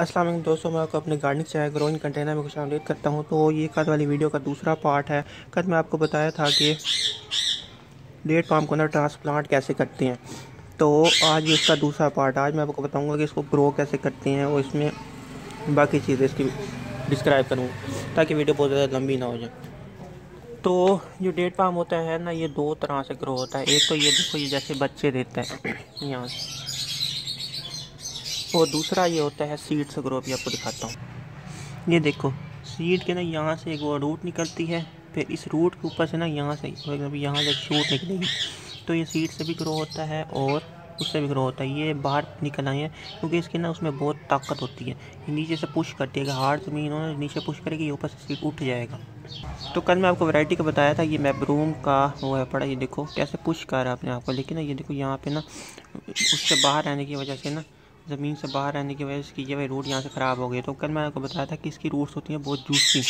अस्सलाम वालेकुम दोस्तों, मैं आपको अपने गार्डनिंग चाहे ग्रोइंग कंटेनर में खुशामदीद करता हूं। तो ये कल वाली वीडियो का दूसरा पार्ट है। कल मैं आपको बताया था कि डेट पाम को ना ट्रांसप्लांट कैसे करते हैं। तो आज ये इसका दूसरा पार्ट। आज मैं आपको बताऊंगा कि इसको ग्रो कैसे करते हैं और इसमें बाकी चीज़ें इसकी डिस्क्राइब करूँगा ताकि वीडियो बहुत ज़्यादा लंबी ना हो जाए। तो जो डेट पाम होता है ना, ये दो तरह से ग्रो होता है। एक तो ये देखो, ये जैसे बच्चे देता है यहाँ से, और दूसरा ये होता है सीड से ग्रो। भी आपको दिखाता हूँ। ये देखो, सीड के ना यहाँ से एक वो रूट निकलती है, फिर इस रूट के ऊपर से ना यहाँ से शूट निकलेगी। तो ये सीड से भी ग्रो होता है और उससे भी ग्रो होता है। ये बाहर निकल आए हैं क्योंकि इसके ना उसमें बहुत ताकत होती है। ये नीचे से पुश करती है, हार्ड ज़मीन हो नीचे पुश करेगी, ये ऊपर से सीड उठ जाएगा। तो कल मैं आपको वैरायटी का बताया था, ये मैब्रूम का वो है पड़ा। ये देखो कैसे पुश कर रहा है अपने आप को, लेकिन ना ये देखो यहाँ पे ना उससे बाहर रहने की वजह से ना, ज़मीन से बाहर रहने की वजह से कि ये भाई रूट यहाँ से ख़राब हो गए। तो कल मैं आपको बताया था कि इसकी रूट्स होती हैं बहुत जूसी।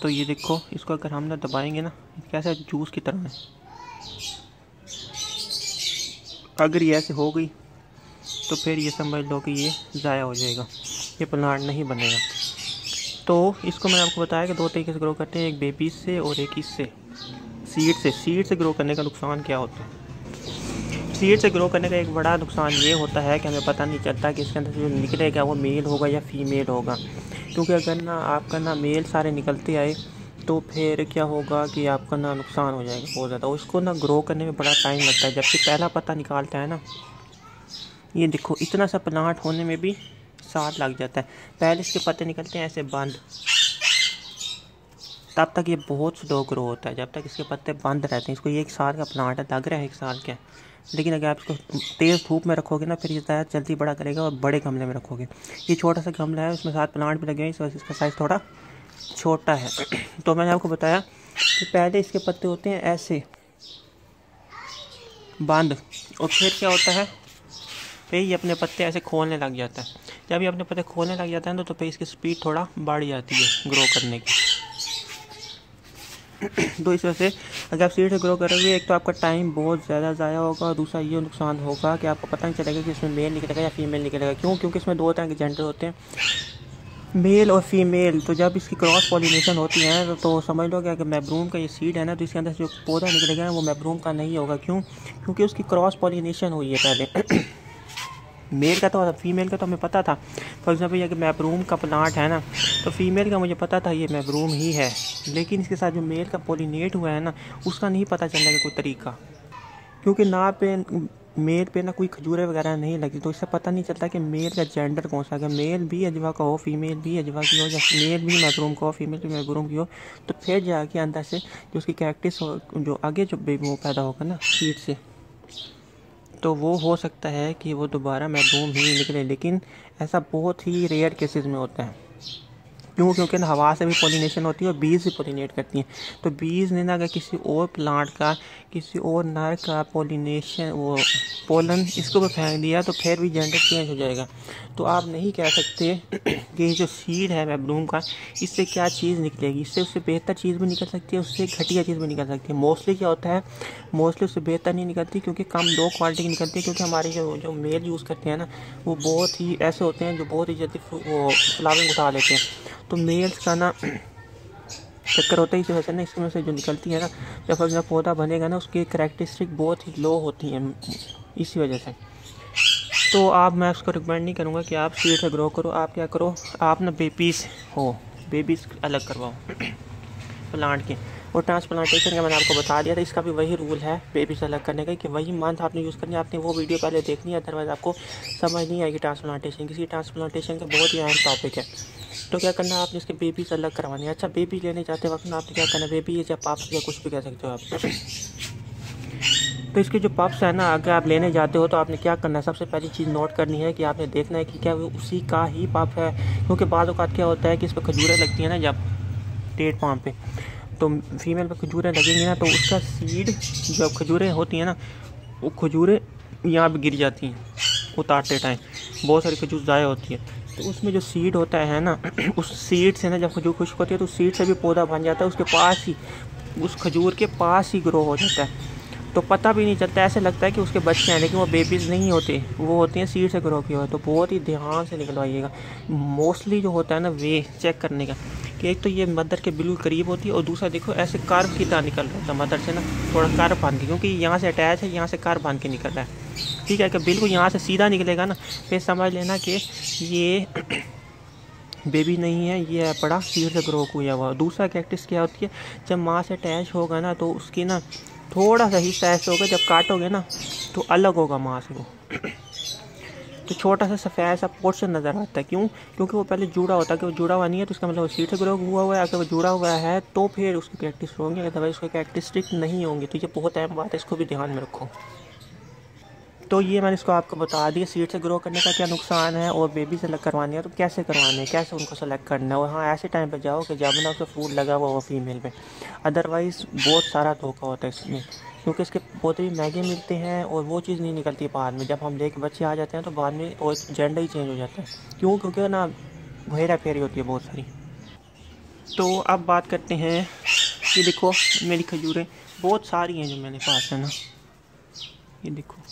तो ये देखो, इसको अगर हम ना दबाएंगे ना, कैसे जूस की तरह है। अगर ये ऐसे हो गई तो फिर ये समझ लो कि ये ज़ाया हो जाएगा, ये प्लांट नहीं बनेगा। तो इसको मैंने आपको बताया कि दो तरीके से ग्रो करते हैं, एक बेबीज से और एक इससे सीड से। सीड से ग्रो करने का नुकसान क्या होता है? सीड से ग्रो करने का एक बड़ा नुकसान ये होता है कि हमें पता नहीं चलता कि इसके अंदर से जो निकलेगा वो मेल होगा या फीमेल होगा। क्योंकि अगर ना आपका ना मेल सारे निकलते आए तो फिर क्या होगा कि आपका ना नुकसान हो जाएगा बहुत ज़्यादा। उसको ना ग्रो करने में बड़ा टाइम लगता है, जबकि पहला पत्ता निकालता है ना, ये देखो इतना सा प्लांट होने में भी साल लग जाता है। पहले इसके पत्ते निकलते हैं ऐसे बंद, तब तक ये बहुत स्लो ग्रो होता है, जब तक इसके पत्ते बंद रहते हैं। इसको ये 1 साल का प्लांट है, लग रहा है 1 साल का, लेकिन अगर आप इसको तेज़ धूप में रखोगे ना, फिर ये ज़्यादा जल्दी बड़ा करेगा। और बड़े गमले में रखोगे, ये छोटा सा गमला है, उसमें 7 प्लांट भी लगे हैं, इस वजह से इसका साइज़ थोड़ा छोटा है। तो मैंने आपको बताया कि पहले इसके पत्ते होते हैं ऐसे बंद, और फिर क्या होता है, फिर ये अपने पत्ते ऐसे खोलने लग जाता है। जब ये अपने पत्ते खोलने लग जाता है ना, तो फिर इसकी स्पीड थोड़ा बढ़ जाती है ग्रो करने की। तो इस वजह से अगर आप सीड से ग्रो करोगे, एक तो आपका टाइम बहुत ज़्यादा ज़ाया होगा, और दूसरा ये नुकसान होगा कि आपको पता नहीं चलेगा कि इसमें मेल निकलेगा या फीमेल निकलेगा। क्यों? क्योंकि इसमें 2 तरह के जेंडर होते हैं, मेल और फीमेल। तो जब इसकी क्रॉस पॉलिनेशन होती है तो समझ लो कि अगर मैब्रूम का ये सीड है ना, तो इसके अंदर से जो पौधा निकलेगा वो मैब्रूम का नहीं होगा। क्यों? क्योंकि उसकी क्रॉस पॉलिनेशन हुई है पहले। मेल का तो फीमेल का तो हमें पता था। फॉर एग्जाम्पल अगर मैब्रूम का प्लांट है ना, तो फीमेल का मुझे पता था ये मैब्रूम ही है, लेकिन इसके साथ जो मेल का पॉलिनेट हुआ है ना, उसका नहीं पता चलने का कोई तरीका। क्योंकि ना पे मेल पे ना कोई खजूरें वगैरह नहीं लगी, तो इससे पता नहीं चलता कि मेल का जेंडर कौन सा। अगर मेल भी अजवा का हो, फीमेल भी अजवा की हो, या मेल भी मैब्रूम का हो, फीमेल भी मैब्रूम की हो, तो फिर जाके अंदर से जो उसकी कैरेक्टर्स हो, जो आगे जो बेबी वो पैदा होगा ना सीड से, तो वो हो सकता है कि वो दोबारा मैब्रूम ही निकले। लेकिन ऐसा बहुत ही रेयर केसेस में होता है। क्यों? क्योंकि ना हवा से भी पॉलिनेशन होती है और बीज भी पॉलिनेट करती हैं। तो बीज ने ना अगर किसी और प्लांट का, किसी और नर का पॉलिनेशन, वो पोलन इसको भी फेंक दिया, तो फिर भी जेंडर चेंज हो जाएगा। तो आप नहीं कह सकते कि जो सीड है मैब्रूम का, इससे क्या चीज़ निकलेगी। इससे उससे बेहतर चीज़ भी निकल सकती है, उससे घटिया चीज़ भी निकल सकती है। मोस्टली क्या होता है, मोस्टली उससे बेहतर नहीं निकलती, क्योंकि कम लो क्वालिटी की निकलती है। क्योंकि हमारे जो मेल यूज़ करते हैं ना, वो बहुत ही ऐसे होते हैं जो बहुत ही जल्दी वो फ्लावरिंग उठा लेते हैं। तो मेल्स का ना चक्कर होता है, इसी वजह से ना इसमें से जो निकलती है ना, जब अपना पौधा बनेगा ना, उसकी कैरेक्टरिस्टिक बहुत ही लो होती हैं इसी वजह से। तो आप, मैं उसको रिकमेंड नहीं करूँगा कि आप सीड से ग्रो करो। आप क्या करो, आप ना बेबीज़ बेबीज़ अलग करवाओ प्लांट के। और ट्रांसप्लांटेशन का मैंने आपको बता दिया था, इसका भी वही रूल है बेबीज़ अलग करने का, कि वही मंथ आपने यूज़ करनी है। आपने वो वीडियो पहले देखनी है, अदरवाइज़ आपको समझ नहीं आएगी ट्रांसप्लांटेशन। किसी ट्रांसप्लांटेशन का बहुत ही अहम टॉपिक है। तो क्या करना है, आपने इसके बेबीज़ अलग करवानी है। अच्छा, बेबी लेने जाते वक्त आपने क्या करना है, बेबी या पाप्स या कुछ भी कह सकते हो आप। तो इसके जो पप्स है ना, अगर आप लेने जाते हो तो आपने क्या करना है, सबसे पहली चीज़ नोट करनी है कि आपने देखना है कि क्या वो उसी का ही पप है। क्योंकि बाद औक़ात क्या होता है कि इस पर खजूरें लगती हैं ना, जब डेट पाम पे, तो फीमेल पर खजूरें लगेंगी ना, तो उसका सीड, जब खजूरें होती हैं ना, वो खजूरें यहाँ पर गिर जाती हैं उतारते टाइम, बहुत सारी खजूर ज़ाया होती है। तो उसमें जो सीड होता है ना, उस सीड से ना जब खजूर खुश्क होती है तो सीड से भी पौधा बन जाता है, उसके पास ही, उस खजूर के पास ही ग्रो हो जाता है। तो पता भी नहीं चलता, ऐसे लगता है कि उसके बच्चे हैं, लेकिन वो बेबीज़ नहीं होते, वो होती हैं सीड से ग्रो किए हुए। तो बहुत ही ध्यान से निकलवाइएगा। मोस्टली जो होता है ना वे चेक करने का, कि एक तो ये मदर के बिल्कुल करीब होती है, और दूसरा देखो ऐसे कर्व की तरह निकल रहा था मदर से ना, थोड़ा कर्व बांध के, क्योंकि यहाँ से अटैच है, यहाँ से कर्व बांध के निकल रहा है। ठीक है, कि बिल्कुल यहाँ से सीधा निकलेगा ना, फिर समझ लेना कि ये बेबी नहीं है, ये है बड़ा सीड से ग्रो हुआ हुआ। दूसरा कैक्टस क्या होती है, जब माँ से अटैच होगा ना तो उसकी ना थोड़ा सा हिस्सा ऐसे होगा, जब काटोगे ना तो अलग होगा माँ से वो। तो छोटा सा सफ़ेद सा पोर्शन नज़र आता है। क्यों? क्योंकि वो पहले जुड़ा होता है। कि वो जुड़ा हुआ नहीं है तो इसका मतलब वो सीड से ग्रो हुआ हुआ है। अगर वो जुड़ा हुआ है तो फिर उसकी कैक्टस होंगे, अदरवाइज उसके कैक्टरिस्टिक नहीं होंगे। तो ये बहुत अहम बात है, इसको भी ध्यान में रखो। तो ये मैंने इसको आपको बता दिया सीड से ग्रो करने का क्या नुकसान है, और बेबी से अलग करवानी है तो कैसे करवाने हैं, कैसे उनको सेलेक्ट करना है। और हाँ, ऐसे टाइम पे जाओ कि जब ना उसका फ्रूट लगा हुआ हो फीमेल पे, अदरवाइज़ बहुत सारा धोखा होता है इसमें, क्योंकि इसके पौधे भी महंगे मिलते हैं और वो चीज़ नहीं निकलती बाद में। जब हम लेके बच्चे आ जाते हैं तो बाद में और जेंडर ही चेंज हो जाता है। क्यों? क्योंकि ना हेरा फेरी होती है बहुत सारी। तो अब बात करते हैं, ये देखो मेरी खजूरें बहुत सारी हैं जो मेरे पास है ना, ये देखो,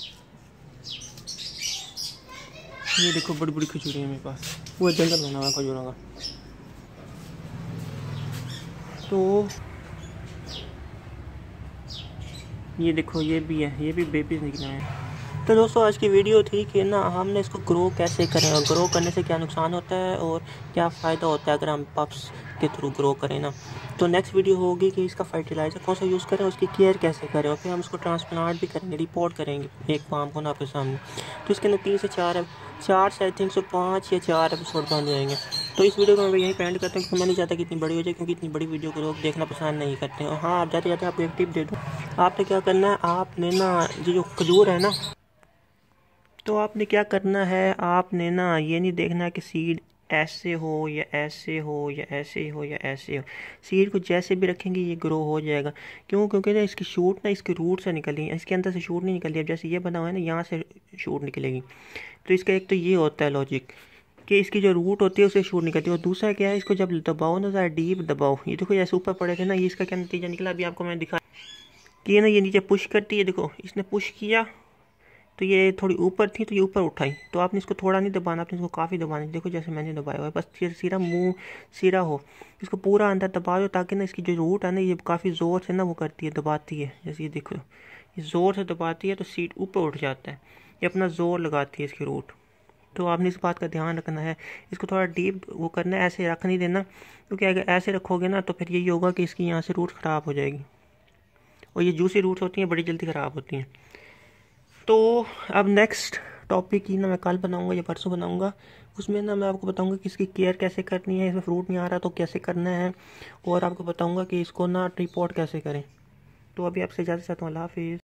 ये देखो बड़ी बड़ी खजूरें हैं मेरे पास, वो जंगल बना हुआ खजूरों का। तो ये देखो ये भी है, ये भी बेबीज निकले हैं। तो दोस्तों आज की वीडियो थी कि ना हमने इसको ग्रो कैसे करें, और ग्रो करने से क्या नुकसान होता है और क्या फ़ायदा होता है अगर हम पप्स के थ्रू ग्रो करें ना। तो नेक्स्ट वीडियो होगी कि इसका फर्टिलाइज़र कौन सा यूज़ करें, उसकी केयर कैसे करें, और फिर हम इसको ट्रांसप्लांट भी करेंगे, रिपोर्ट करेंगे एक फार्म को ना आपके सामने। तो इसके अंदर 3 से 4 से आई थिंक सो 5 या 4 एपिसोड बन जाएंगे। तो इस वीडियो को मैं यहीं पेंड करता हूँ, क्योंकि मैं नहीं चाहता कि इतनी बड़ी हो जाए, क्योंकि इतनी बड़ी वीडियो को लोग देखना पसंद नहीं करते हैं। और हाँ, आप जाते जाते आपको एक टिप दे दूँ, आपने क्या करना है, आपने ना ये जो खजूर है ना, तो आपने क्या करना है, आपने ना ये नहीं देखना कि सीड ऐसे हो या ऐसे हो या ऐसे हो या ऐसे हो। सीड को जैसे भी रखेंगे ये ग्रो हो जाएगा। क्यों? क्योंकि ना इसकी शूट ना इसके रूट से निकली है, इसके अंदर से शूट नहीं निकली है। अब जैसे ये बना हुआ है ना, यहाँ से शूट निकलेगी। तो इसका एक तो ये होता है लॉजिक कि इसकी जो रूट होती है उससे शूट निकलती है। और दूसरा क्या है, इसको जब दबाओ ना ज़रा डीप दबाओ, ये देखो जैसे ऊपर पड़े थे ना, ये इसका क्या नतीजा निकला अभी आपको मैं दिखा कि ये ना ये नीचे पुश करती है। देखो इसने पुश किया तो ये थोड़ी ऊपर थी तो ये ऊपर उठाई। तो आपने इसको थोड़ा नहीं दबाना, आपने इसको काफ़ी दबाना। देखो जैसे मैंने दबाया हुआ है, बस सीधा मुंह सीधा हो, इसको पूरा अंदर दबा दो, ताकि ना इसकी जो रूट है ना ये काफ़ी ज़ोर से ना वो करती है, दबाती है। जैसे ये देखो ये ज़ोर से दबाती है तो सीट ऊपर उठ जाता है, ये अपना ज़ोर लगाती है इसकी रूट। तो आपने इस बात का ध्यान रखना है, इसको थोड़ा डीप वो करना है, ऐसे रख नहीं देना, क्योंकि अगर ऐसे रखोगे ना तो फिर यही होगा कि इसकी यहाँ से रूट ख़राब हो जाएगी। और ये जूसी रूट्स होती हैं, बड़ी जल्दी ख़राब होती हैं। तो अब नेक्स्ट टॉपिक की ना मैं कल बनाऊंगा या परसों बनाऊंगा, उसमें ना मैं आपको बताऊंगा कि इसकी केयर कैसे करनी है, इसमें फ्रूट नहीं आ रहा तो कैसे करना है, और आपको बताऊंगा कि इसको ना रिपोर्ट कैसे करें। तो अभी आपसे इजाज़त चाहता हूँ, अल्लाह हाफिज़।